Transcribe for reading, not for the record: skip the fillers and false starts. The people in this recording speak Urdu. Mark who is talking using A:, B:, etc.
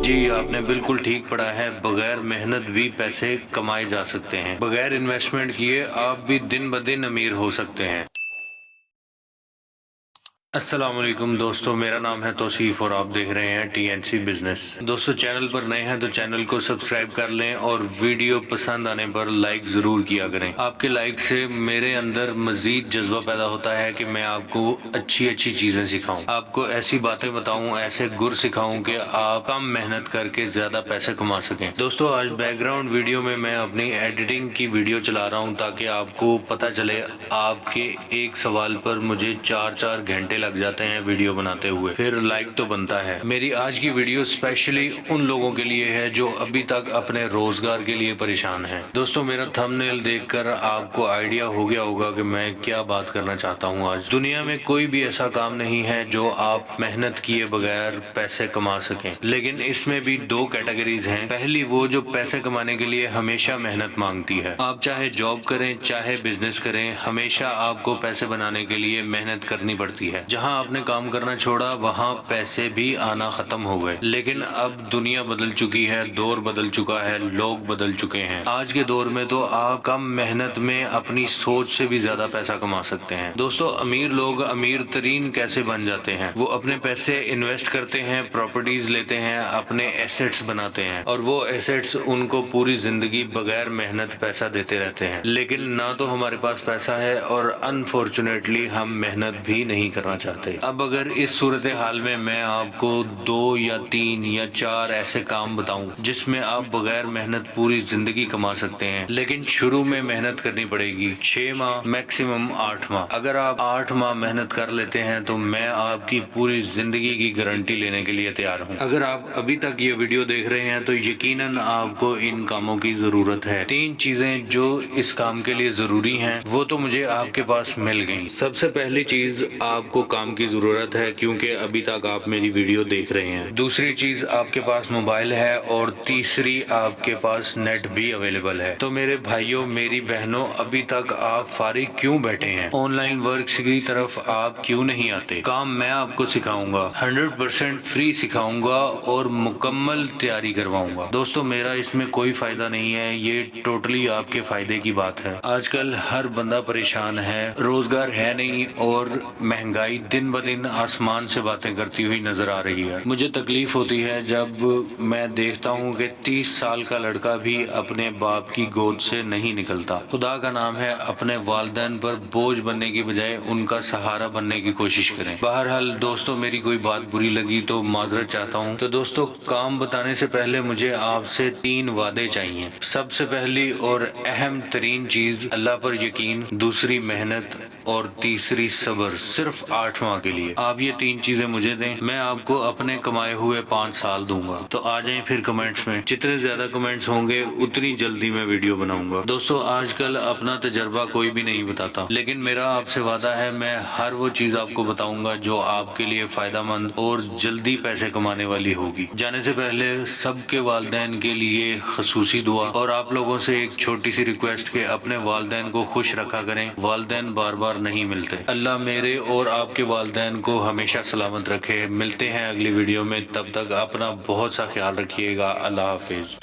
A: جی آپ نے بالکل ٹھیک پڑھا ہے، بغیر محنت بھی پیسے کمائے جا سکتے ہیں۔ بغیر انویسٹمنٹ کیے آپ بھی دن بدن امیر ہو سکتے ہیں۔ السلام علیکم دوستو، میرا نام ہے توصیف اور آپ دیکھ رہے ہیں ٹی این سی بزنس۔ دوستو چینل پر نئے ہیں تو چینل کو سبسکرائب کر لیں اور ویڈیو پسند آنے پر لائک ضرور کیا کریں۔ آپ کے لائک سے میرے اندر مزید جذبہ پیدا ہوتا ہے کہ میں آپ کو اچھی چیزیں سکھاؤں، آپ کو ایسی باتیں بتاؤں، ایسے گر سکھاؤں کہ آپ کم محنت کر کے زیادہ پیسے کما سکیں۔ دوستو آج بیک گراؤنڈ ویڈیو میں اپنی ایڈیٹنگ کی ویڈیو چلا رہا ہوں تاکہ آپ کو پتہ چلے آپ کے ایک سوال پر مجھے 4 گھنٹے لگ جاتے ہیں ویڈیو بناتے ہوئے، پھر لائک تو بنتا ہے۔ میری آج کی ویڈیو اسپیشلی ان لوگوں کے لیے ہے جو ابھی تک اپنے روزگار کے لیے پریشان ہیں۔ دوستو میرا تھمبنیل دیکھ کر آپ کو آئیڈیا ہو گیا ہوگا کہ میں کیا بات کرنا چاہتا ہوں۔ آج دنیا میں کوئی بھی ایسا کام نہیں ہے جو آپ محنت کیے بغیر پیسے کما سکیں، لیکن اس میں بھی 2 کیٹیگریز ہیں۔ پہلی وہ جو پیسے کمانے کے لیے ہمیشہ محنت مانگتی ہے۔ آپ چاہے جاب کریں چاہے بزنس کریں، ہمیشہ آپ کو پیسے بنانے کے لیے محنت کرنی پڑتی ہے۔ جہاں آپ نے کام کرنا چھوڑا وہاں پیسے بھی آنا ختم ہو گئے، لیکن اب دنیا بدل چکی ہے، دور بدل چکا ہے، لوگ بدل چکے ہیں۔ آج کے دور میں تو آپ کم محنت میں اپنی سوچ سے بھی زیادہ پیسہ کما سکتے ہیں۔ دوستو امیر لوگ امیر ترین کیسے بن جاتے ہیں؟ وہ اپنے پیسے انویسٹ کرتے ہیں، پراپرٹیز لیتے ہیں، اپنے ایسٹس بناتے ہیں، اور وہ ایسٹس ان کو پوری زندگی بغیر محنت پیسہ دیتے رہتے ہیں۔ لیکن نہ تو ہمارے پاس پیسہ ہے اور انفارچونیٹلی ہم محنت بھی نہیں کرنا چاہتے۔ اب اگر اس صورتحال میں آپ کو 2 یا 3 یا 4 ایسے کام بتاؤں جس میں آپ بغیر محنت پوری زندگی کما سکتے ہیں، لیکن شروع میں محنت کرنی پڑے گی 6 ماہ میکسیمم 8 ماہ۔ اگر آپ 8 ماہ محنت کر لیتے ہیں تو میں آپ کی پوری زندگی کی گارنٹی لینے کے لیے تیار ہوں۔ اگر آپ ابھی تک یہ ویڈیو دیکھ رہے ہیں تو یقیناً آپ کو ان کاموں کی ضرورت ہے۔ 3 چیزیں جو اس کام کے لیے ضروری ہیں وہ تو مجھے آپ کے پاس مل گئیں۔ سب سے پہلی چیز آپ کو کام کی ضرورت ہے کیونکہ ابھی تک آپ میری ویڈیو دیکھ رہے ہیں۔ دوسری چیز آپ کے پاس موبائل ہے، اور تیسری آپ کے پاس نیٹ بھی اویلیبل ہے۔ تو میرے بھائیوں میری بہنوں، ابھی تک آپ فارغ کیوں بیٹھے ہیں؟ آن لائن ورکس کی طرف آپ کیوں نہیں آتے؟ کام میں آپ کو سکھاؤں گا، 100% فری سکھاؤں گا اور مکمل تیاری کرواؤں گا۔ دوستو میرا اس میں کوئی فائدہ نہیں ہے، یہ ٹوٹلی آپ کے فائدے کی بات ہے۔ آج کل ہر بندہ پریشان ہے، روزگار ہے نہیں، اور مہنگائی دن بدن آسمان سے باتیں کرتی ہوئی نظر آ رہی ہے۔ مجھے تکلیف ہوتی ہے جب میں دیکھتا ہوں کہ 30 سال کا لڑکا بھی اپنے باپ کی گود سے نہیں نکلتا۔ خدا کا نام ہے اپنے والدین پر بوجھ بننے کی بجائے ان کا سہارا بننے کی کوشش کریں۔ بہرحال دوستو میری کوئی بات بری لگی تو معذرت چاہتا ہوں۔ تو دوستو کام بتانے سے پہلے مجھے آپ سے 3 وعدے چاہیے۔ سب سے پہلی اور اہم ترین چیز اللہ پر یقین، دوسری محنت، اور تیسری صبر، صرف 8 ماہ کے لیے۔ آپ یہ 3 چیزیں مجھے دیں، میں آپ کو اپنے کمائے ہوئے 5 سال دوں گا۔ تو آ جائیں پھر کمنٹس میں، جتنے زیادہ کمنٹس ہوں گے اتنی جلدی میں ویڈیو بناؤں گا۔ دوستو آج کل اپنا تجربہ کوئی بھی نہیں بتاتا، لیکن میرا آپ سے وعدہ ہے میں ہر وہ چیز آپ کو بتاؤں گا جو آپ کے لیے فائدہ مند اور جلدی پیسے کمانے والی ہوگی۔ جانے سے پہلے سب کے والدین کے لیے خصوصی دعا، اور آپ لوگوں سے ایک چھوٹی سی ریکویسٹ کہ اپنے والدین کو خوش رکھا کریں، والدین بار بار نہیں ملتے۔ اللہ میرے اور آپ کے والدین کو ہمیشہ سلامت رکھے۔ ملتے ہیں اگلی ویڈیو میں، تب تک اپنا بہت سا خیال رکھیے گا۔ اللہ حافظ۔